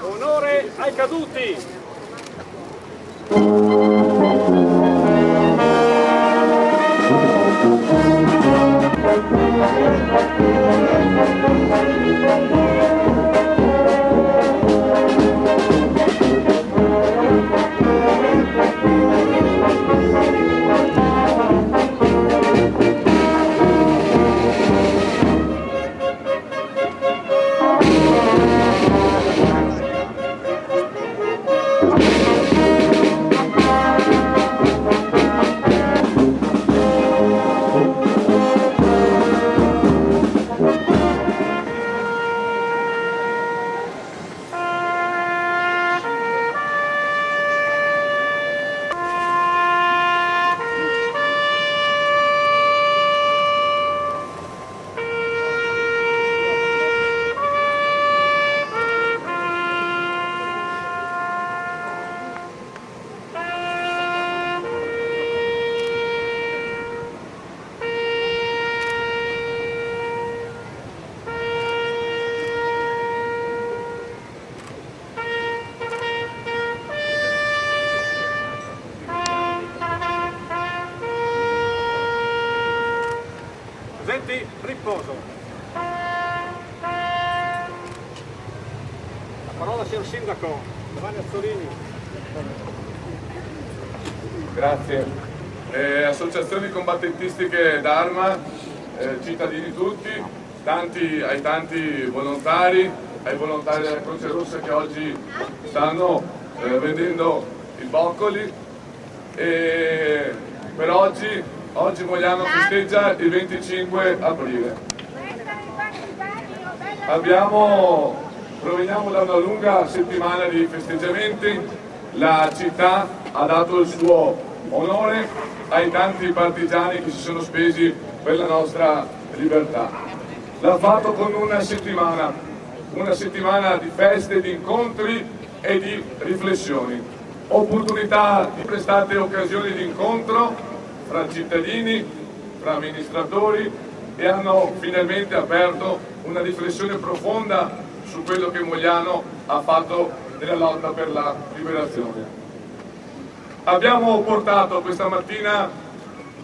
Onore ai caduti! Presenti, riposo. La parola signor Sindaco, Giovanni Azzolini. Grazie. Associazioni combattentistiche d'Arma, cittadini tutti, ai tanti volontari, ai volontari della Croce Rossa che oggi stanno vendendo i boccoli. E per oggi Mogliano festeggia il 25 aprile. Proveniamo da una lunga settimana di festeggiamenti, la città ha dato il suo onore ai tanti partigiani che si sono spesi per la nostra libertà. L'ha fatto con una settimana di feste, di incontri e di riflessioni, opportunità di prestate occasioni di incontro fra cittadini, fra amministratori, e hanno finalmente aperto una riflessione profonda su quello che Mogliano ha fatto nella lotta per la liberazione. Abbiamo portato questa mattina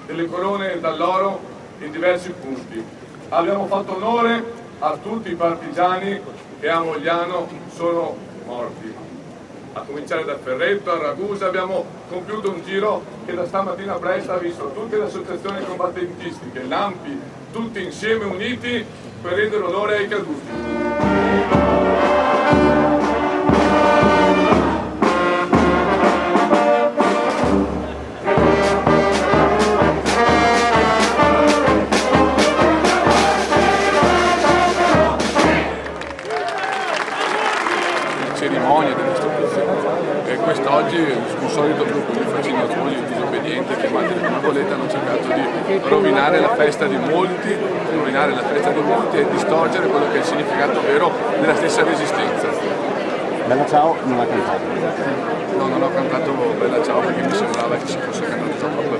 delle corone d'alloro in diversi punti. Abbiamo fatto onore a tutti i partigiani che a Mogliano sono morti. A cominciare da Ferretto, a Ragusa, abbiamo compiuto un giro che da stamattina presto ha visto tutte le associazioni combattentistiche, l'ANPI, tutti insieme uniti per rendere onore ai caduti. Cerimonia dell'istituzione e quest'oggi un solito gruppo di fascinatori disobbedienti, chiamati come volete, hanno cercato di rovinare la festa di molti e distorcere quello che è il significato vero della stessa resistenza. Bella Ciao non ha cantato? No, non ho cantato Bella Ciao perché mi sembrava che si fosse cantato troppo